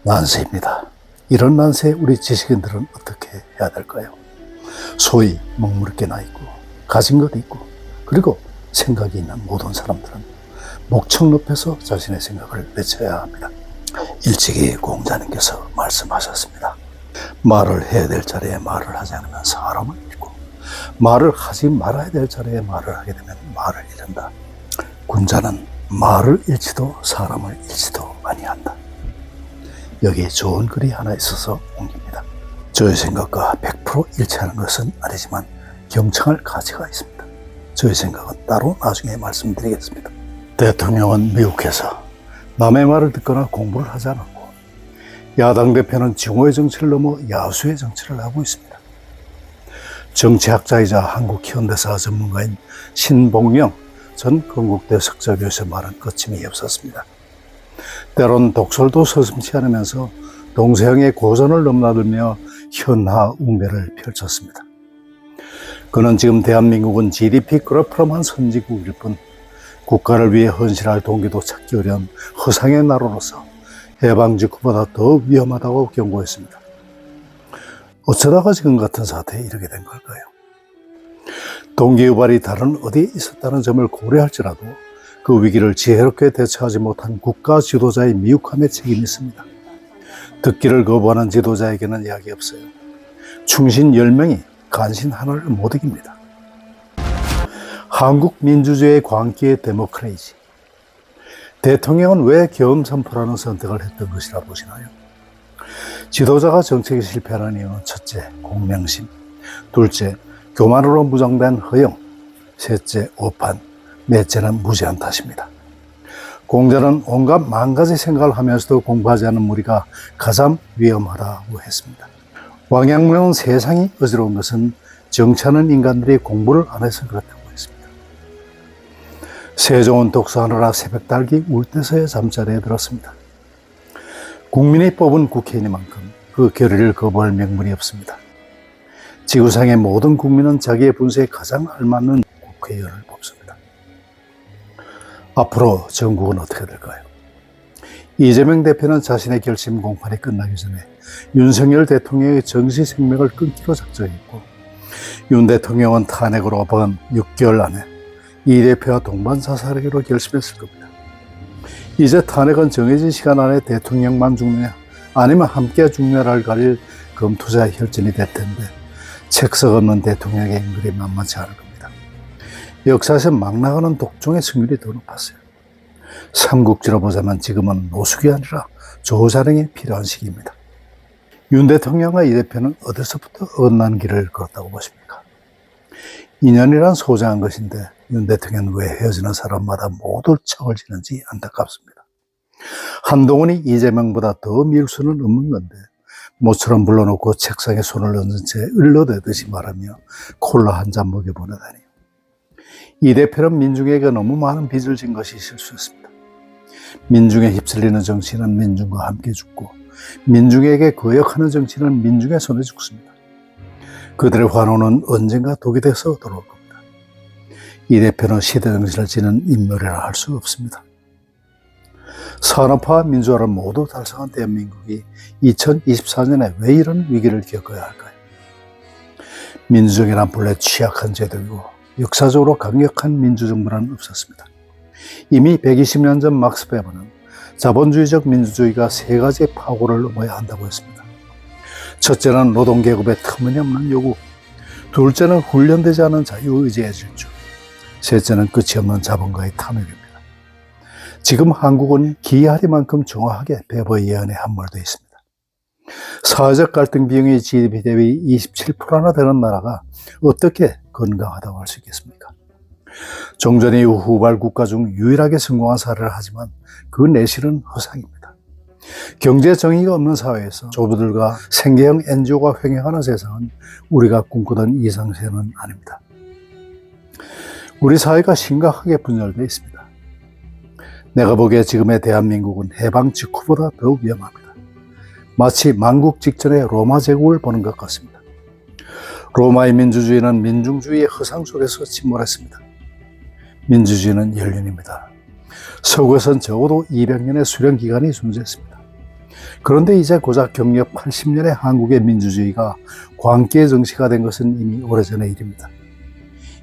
난세입니다. 이런 난세에 우리 지식인들은 어떻게 해야 될까요? 소위 먹물 게 나 있고 가진 것 있고 그리고 생각이 있는 모든 사람들은 목청 높여서 자신의 생각을 내쳐야 합니다. 일찍이 공자님께서 말씀하셨습니다. 말을 해야 될 자리에 말을 하지 않으면 사람을 잃고 말을 하지 말아야 될 자리에 말을 하게 되면 말을 잃는다. 군자는 말을 잃지도 사람을 잃지도 아니한다. 여기에 좋은 글이 하나 있어서 옮깁니다. 저의 생각과 100% 일치하는 것은 아니지만 경청할 가치가 있습니다. 저의 생각은 따로 나중에 말씀드리겠습니다. 대통령은 미국에서 남의 말을 듣거나 공부를 하지 않았고 야당 대표는 증오의 정치를 넘어 야수의 정치를 하고 있습니다. 정치학자이자 한국 현대사 전문가인 신봉영 전 건국대 석좌교수의 말은 거침이 없었습니다. 때론 독설도 서슴지 않으면서 동서양의 고전을 넘나들며 현하 웅배를 펼쳤습니다. 그는 지금 대한민국은 GDP 그래프로만 선진국일 뿐 국가를 위해 헌신할 동기도 찾기 어려운 허상의 나라로서 해방 직후보다 더 위험하다고 경고했습니다. 어쩌다가 지금 같은 사태에 이르게 된 걸까요? 동기유발이 다른 어디에 있었다는 점을 고려할지라도 그 위기를 지혜롭게 대처하지 못한 국가 지도자의 미혹함에 책임이 있습니다. 듣기를 거부하는 지도자에게는 약이 없어요. 충신 10명이 간신 하나를 못 이깁니다. 한국 민주주의의 광기의 데모크레이지. 대통령은 왜 겸선포라는 선택을 했던 것이라 보시나요? 지도자가 정책에 실패하는 이유는 첫째, 공명심, 둘째, 교만으로 무장된 허영, 셋째, 오판, 넷째는 무지한 탓입니다. 공자는 온갖 만가지 생각을 하면서도 공부하지 않은 무리가 가장 위험하다고 했습니다. 왕양문은 세상이 어지러운 것은 정치하는 인간들이 공부를 안 해서 그렇다고 했습니다. 세종은 독서하느라 새벽달기 울 때서야 잠자리에 들었습니다. 국민이 뽑은 국회의원만큼 그 결의를 거부할 명분이 없습니다. 지구상의 모든 국민은 자기의 분수에 가장 알맞는 국회의원을 뽑습니다. 앞으로 전국은 어떻게 될까요? 이재명 대표는 자신의 결심 공판이 끝나기 전에 윤석열 대통령의 정치 생명을 끊기로 작정했고 윤 대통령은 탄핵으로 번 6개월 안에 이 대표와 동반 자살하기로 결심했을 겁니다. 이제 탄핵은 정해진 시간 안에 대통령만 죽느냐 아니면 함께 죽느냐를 가릴 검투자의 혈전이 될 텐데 책석 없는 대통령의 인물이 만만치 않을 겁니다. 역사에서 막 나가는 독종의 승률이 더 높았어요. 삼국지로 보자면 지금은 노숙이 아니라 조자령이 필요한 시기입니다. 윤 대통령과 이 대표는 어디서부터 어긋난 길을 걸었다고 보십니까? 인연이란 소중한 것인데 윤 대통령은 왜 헤어지는 사람마다 모두 척을 지는지 안타깝습니다. 한동훈이 이재명보다 더 미울 수는 없는 건데 모처럼 불러놓고 책상에 손을 얹은 채 을러대듯이 말하며 콜라 한 잔 먹여보내다니. 이 대표는 민중에게 너무 많은 빚을 진 것이 실수였습니다. 민중에 휩쓸리는 정치는 민중과 함께 죽고 민중에게 거역하는 정치는 민중의 손에 죽습니다. 그들의 환호는 언젠가 독이 돼서 돌아올 겁니다. 이 대표는 시대정신을 지닌 인물이라 할 수 없습니다. 산업화와 민주화를 모두 달성한 대한민국이 2024년에 왜 이런 위기를 겪어야 할까요? 민주정이란 본래 취약한 제도이고 역사적으로 강력한 민주정부는 없었습니다. 이미 120년 전 막스 베버는 자본주의적 민주주의가 세 가지의 파고를 넘어야 한다고 했습니다. 첫째는 노동계급의 터무니없는 요구, 둘째는 훈련되지 않은 자유의지의 질주, 셋째는 끝이 없는 자본가의 탐욕입니다. 지금 한국은 기이하리만큼 정확하게 베버의 예언에 함몰되어 있습니다. 사회적 갈등 비용이 GDP 대비 27%나 되는 나라가 어떻게 건강하다고 할 수 있겠습니까? 종전 이후 후발 국가 중 유일하게 성공한 사례를 하지만 그 내실은 허상입니다. 경제 정의가 없는 사회에서 조부들과 생계형 NGO가 횡행하는 세상은 우리가 꿈꾸던 이상세는 아닙니다. 우리 사회가 심각하게 분열되어 있습니다. 내가 보기에 지금의 대한민국은 해방 직후보다 더 위험합니다. 마치 만국 직전의 로마 제국을 보는 것 같습니다. 로마의 민주주의는 민중주의의 허상 속에서 침몰했습니다. 민주주의는 연륜입니다. 서구에선 적어도 200년의 수령 기간이 존재했습니다. 그런데 이제 고작 경력 80년의 한국의 민주주의가 광기의 정치가 된 것은 이미 오래전의 일입니다.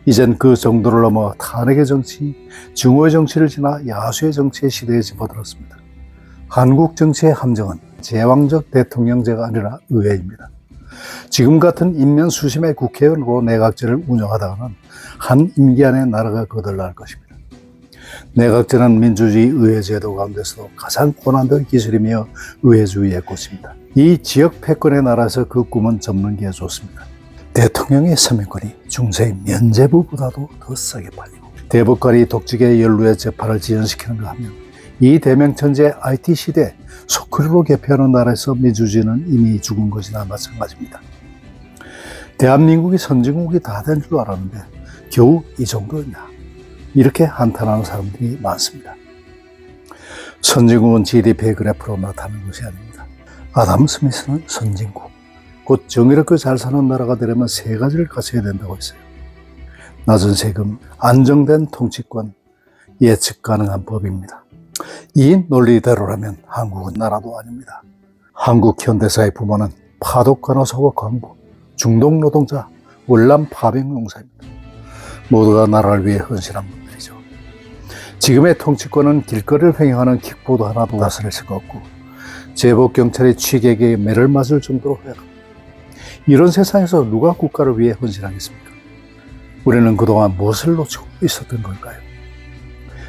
이젠 그 정도를 넘어 탄핵의 정치, 증오의 정치를 지나 야수의 정치의 시대에 접어들었습니다. 한국 정치의 함정은 제왕적 대통령제가 아니라 의회입니다. 지금 같은 인면 수심의 국회의원으로 내각제를 운영하다가는 한 임기 안에 나라가 거덜날 것입니다. 내각제는 민주주의 의회제도 가운데서도 가장 고난도의 기술이며 의회주의의 꽃입니다. 이 지역 패권의 나라에서 그 꿈은 접는 게 좋습니다. 대통령의 서명권이 중세의 면죄부보다도 더 싸게 팔리고 대법관이 독직의 연루의 재판을 지연시키는가 하면 이 대명천지의 IT 시대 소크리로 개폐하는 나라에서 민주주의는 이미 죽은 것이나 마찬가지입니다. 대한민국이 선진국이 다 된 줄 알았는데 겨우 이 정도였냐, 이렇게 한탄하는 사람들이 많습니다. 선진국은 GDP 그래프로 나타나는 것이 아닙니다. 아담 스미스는 선진국, 곧 정의롭게 잘 사는 나라가 되려면 세 가지를 갖춰야 된다고 했어요. 낮은 세금, 안정된 통치권, 예측 가능한 법입니다. 이 논리대로라면 한국은 나라도 아닙니다. 한국 현대사의 부모는 파독 간호사와 광부, 중동 노동자, 월남 파병용사입니다. 모두가 나라를 위해 헌신한 분들이죠. 지금의 통치권은 길거리를 횡행하는 킥보드 하나도 다스릴 수가 없고 제복 경찰이 취객에게 매를 맞을 정도로 회합니다. 이런 세상에서 누가 국가를 위해 헌신하겠습니까? 우리는 그동안 무엇을 놓치고 있었던 걸까요?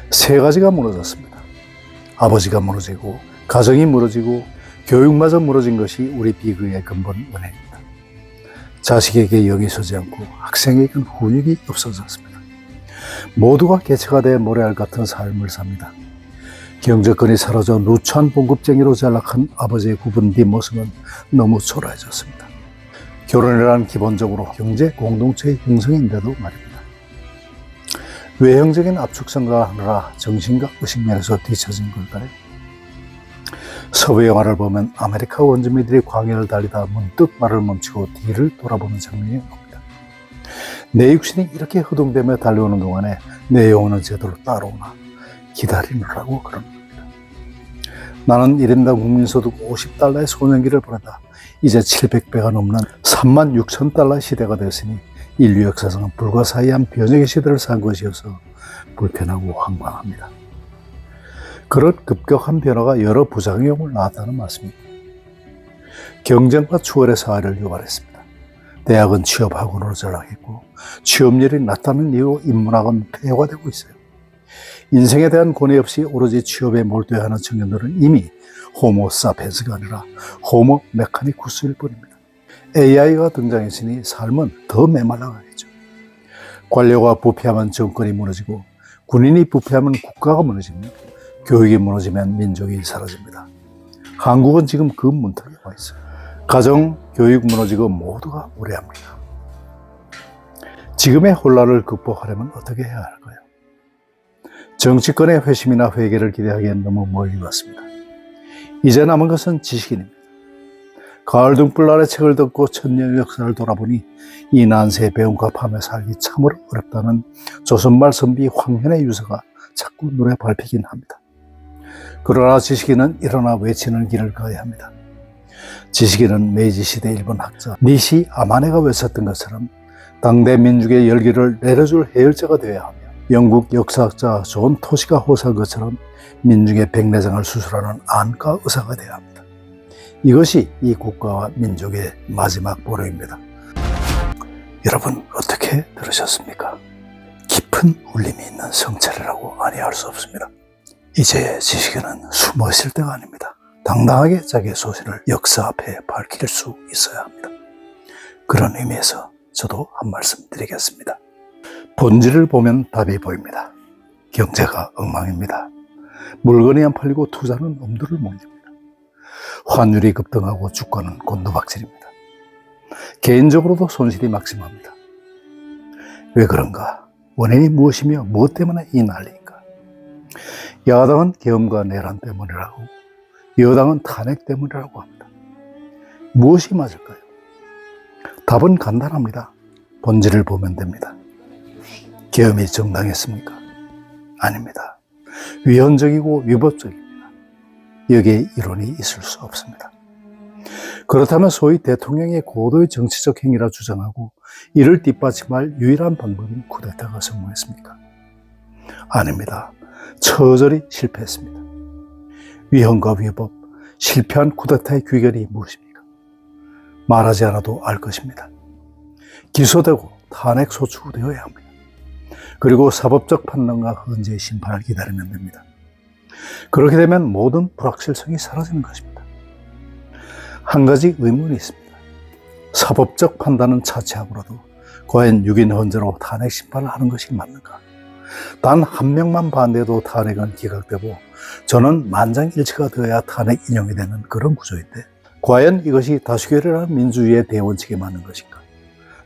세 가지가 무너졌습니다. 아버지가 무너지고, 가정이 무너지고, 교육마저 무너진 것이 우리 비극의 근본 원인입니다. 자식에게 영이 서지 않고 학생에게는 훈육이 없어졌습니다. 모두가 개체가 돼 모래알 같은 삶을 삽니다. 경제권이 사라져 누추한 봉급쟁이로 전락한 아버지의 굽은 뒷모습은 너무 초라해졌습니다. 결혼이란 기본적으로 경제 공동체의 형성인데도 말입니다. 외형적인 압축성과 하느라 정신과 의식면에서 뒤처진 걸까요? 서부 영화를 보면 아메리카 원주민들이 광야를 달리다 문득 말을 멈추고 뒤를 돌아보는 장면이 나옵니다. 내 육신이 이렇게 허둥대며 달려오는 동안에 내 영혼은 제대로 따라오나 기다리느라고 그런 겁니다. 나는 1인당 국민소득 $50의 소년기를 보내다 이제 700배가 넘는 36,000달러 시대가 되었으니 인류 역사상은 불가사의한 변혁의 시대를 산 것이어서 불편하고 황당합니다. 그런 급격한 변화가 여러 부작용을 낳았다는 말씀입니다. 경쟁과 추월의 사회를 유발했습니다. 대학은 취업학원으로 전락했고 취업률이 낮다는 이유로 인문학은 폐허화되고 있어요. 인생에 대한 고뇌 없이 오로지 취업에 몰두하는 청년들은 이미 호모 사피엔스가 아니라 호모 메카니쿠스일 뿐입니다. AI가 등장했으니 삶은 더 메말라가겠죠. 관료가 부패하면 정권이 무너지고 군인이 부패하면 국가가 무너지며 교육이 무너지면 민족이 사라집니다. 한국은 지금 그 문턱에 와 있어요. 가정, 교육 무너지고 모두가 무례합니다. 지금의 혼란을 극복하려면 어떻게 해야 할까요? 정치권의 회심이나 회개를 기대하기엔 너무 멀리 왔습니다. 이제 남은 것은 지식인입니다. 가을 등불 아래 책을 듣고 천년의 역사를 돌아보니 이 난세의 배움과 밤에 살기 참으로 어렵다는 조선말 선비 황현의 유서가 자꾸 눈에 밟히긴 합니다. 그러나 지식인은 일어나 외치는 길을 가야 합니다. 지식인은 메이지시대 일본 학자 니시 아마네가 외쳤던 것처럼 당대 민족의 열기를 내려줄 해열자가 되어야 하며 영국 역사학자 존 토시가 호소한 것처럼 민중의 백내장을 수술하는 안과 의사가 되어야 합니다. 이것이 이 국가와 민족의 마지막 보루입니다. 여러분 어떻게 들으셨습니까? 깊은 울림이 있는 성찰이라고 아니할 수 없습니다. 이제 지식인은 숨어 있을 때가 아닙니다. 당당하게 자기의 소신을 역사 앞에 밝힐 수 있어야 합니다. 그런 의미에서 저도 한 말씀 드리겠습니다. 본질을 보면 답이 보입니다. 경제가 엉망입니다. 물건이 안 팔리고 투자는 엄두를 못 냅니다. 환율이 급등하고 주가는 곤두박질입니다. 개인적으로도 손실이 막심합니다. 왜 그런가? 원인이 무엇이며 무엇 때문에 이 난리인가? 야당은 계엄과 내란 때문이라고, 여당은 탄핵 때문이라고 합니다. 무엇이 맞을까요? 답은 간단합니다. 본질을 보면 됩니다. 계엄이 정당했습니까? 아닙니다. 위헌적이고 위법적입니다. 여기에 이론이 있을 수 없습니다. 그렇다면 소위 대통령의 고도의 정치적 행위라 주장하고 이를 뒷받침할 유일한 방법인 쿠데타가 성공했습니까? 아닙니다. 처절히 실패했습니다. 위헌과 위법, 실패한 쿠데타의 귀결이 무엇입니까? 말하지 않아도 알 것입니다. 기소되고 탄핵 소추되어야 합니다. 그리고 사법적 판단과 헌재의 심판을 기다리면 됩니다. 그렇게 되면 모든 불확실성이 사라지는 것입니다. 한 가지 의문이 있습니다. 사법적 판단은 차치하고라도 과연 6인 헌재로 탄핵 심판을 하는 것이 맞는가? 단 한 명만 반대해도 탄핵은 기각되고 저는 만장일치가 되어야 탄핵 인용이 되는 그런 구조인데 과연 이것이 다수결이라는 민주주의의 대원칙에 맞는 것인가?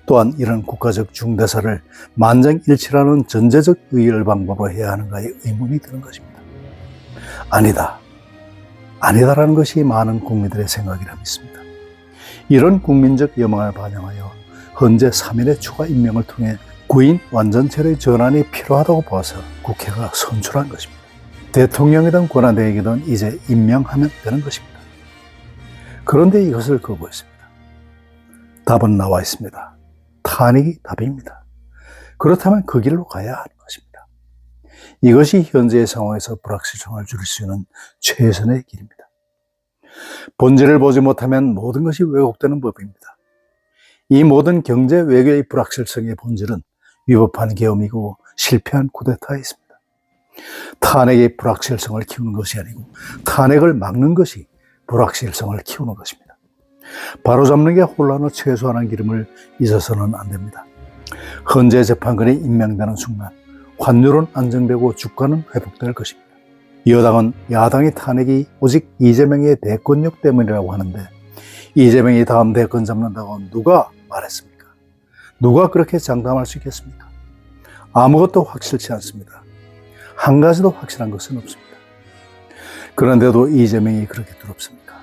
또한 이런 국가적 중대사를 만장일치라는 전제적 의결 방법으로 해야 하는가에 의문이 드는 것입니다. 아니다라는 것이 많은 국민들의 생각이라 믿습니다. 이런 국민적 여망을 반영하여 헌재 3인의 추가 임명을 통해 구인 완전체의 전환이 필요하다고 봐서 국회가 선출한 것입니다. 대통령이든 권한대행이든 이제 임명하면 되는 것입니다. 그런데 이것을 거부했습니다. 답은 나와 있습니다. 탄핵이 답입니다. 그렇다면 그 길로 가야 하는 것입니다. 이것이 현재의 상황에서 불확실성을 줄일 수 있는 최선의 길입니다. 본질을 보지 못하면 모든 것이 왜곡되는 법입니다. 이 모든 경제 외교의 불확실성의 본질은 위법한 계엄이고 실패한 쿠데타에 있습니다. 탄핵의 불확실성을 키우는 것이 아니고 탄핵을 막는 것이 불확실성을 키우는 것입니다. 바로잡는 게 혼란을 최소화하는 기름을 잊어서는 안 됩니다. 헌재 재판관이 임명되는 순간 환율은 안정되고 주가는 회복될 것입니다. 여당은 야당의 탄핵이 오직 이재명의 대권력 때문이라고 하는데 이재명이 다음 대권 잡는다고 누가 말했습니까? 누가 그렇게 장담할 수 있겠습니까? 아무것도 확실치 않습니다. 한 가지도 확실한 것은 없습니다. 그런데도 이재명이 그렇게 두렵습니까?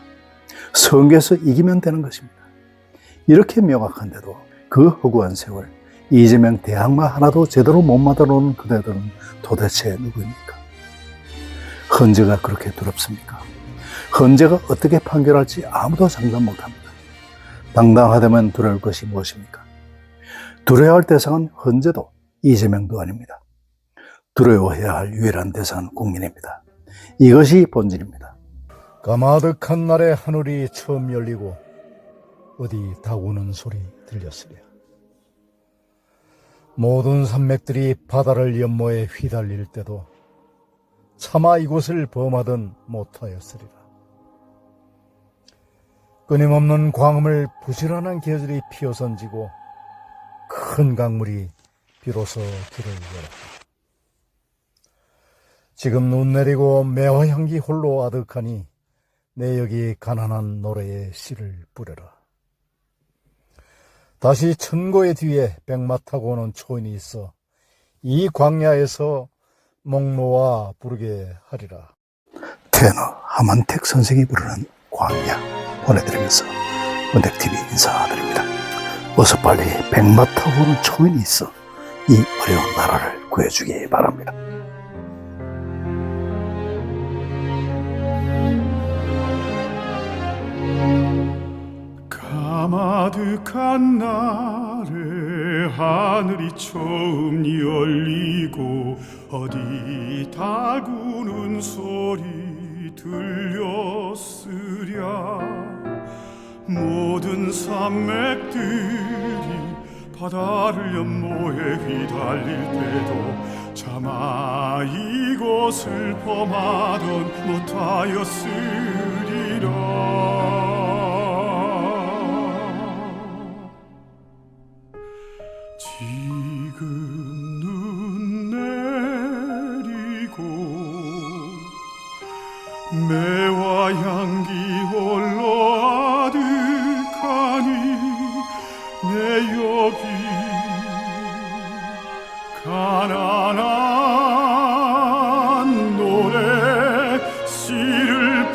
선거에서 이기면 되는 것입니다. 이렇게 명확한데도 그 허구한 세월 이재명 대항마 하나도 제대로 못 맞아놓은 그대들은 도대체 누구입니까? 헌재가 그렇게 두렵습니까? 헌재가 어떻게 판결할지 아무도 장담 못합니다. 당당하다면 두려울 것이 무엇입니까? 두려워할 대상은 헌재도 이재명도 아닙니다. 두려워해야 할 유일한 대상은 국민입니다. 이것이 본질입니다. 까마득한 날에 하늘이 처음 열리고 어디 다우는 소리 들렸으랴. 모든 산맥들이 바다를 연모해 휘달릴 때도 차마 이곳을 범하든 못하였으리라. 끊임없는 광음을 부지런한 계절이 피어선지고 큰 강물이 비로소 길을 열었다. 지금 눈 내리고 매화향기 홀로 아득하니 내 여기 가난한 노래에 씨를 뿌려라. 다시 천고의 뒤에 백마 타고 오는 초인이 있어 이 광야에서 목 놓아 부르게 하리라. 테너 하만택 선생이 부르는 광야 보내드리면서 원택TV 인사드립니다. 어서 빨리 백마 타고 오는 초인이 있어 이 어려운 나라를 구해주기 바랍니다. 까마득한 날에 하늘이 처음 열리고 어디 다구는 소리 들렸으랴. 모든 산맥들이 바다를 연모해 휘달릴 때도 차마 이곳을 범하던 못하였으리라. 지금 눈 내리고 매화 향기 홀로 아득하니 내 여기 가난한 노래 씨를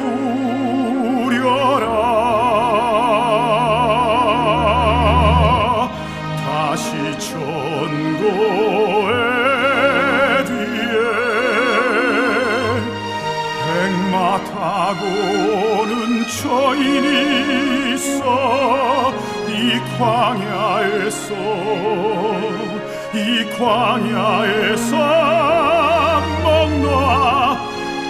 있어 이 광야에서 먹노아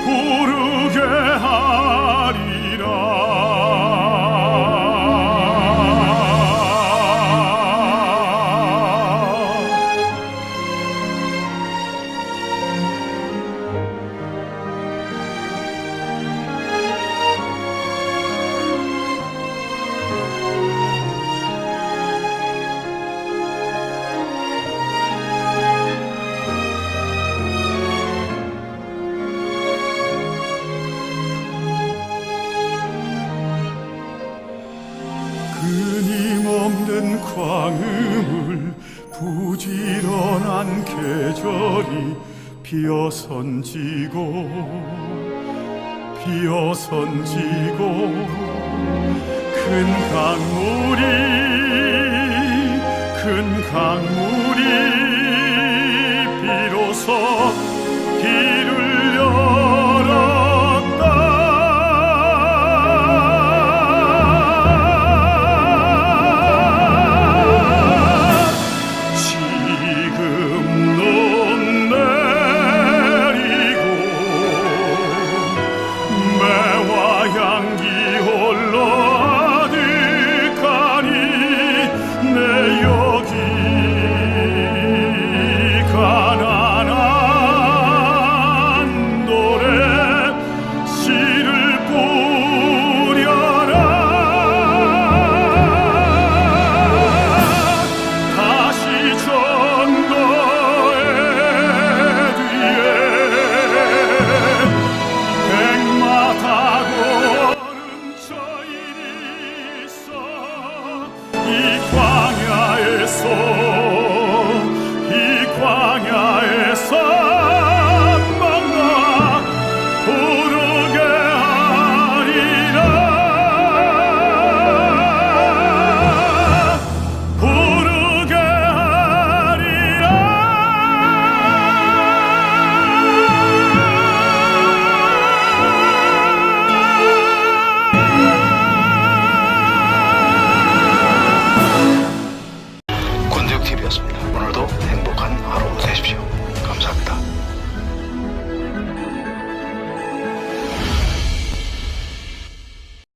부르게 하리라. 끊임없는 광음을 부지런한 계절이 피어선지고 큰 강물이 비로소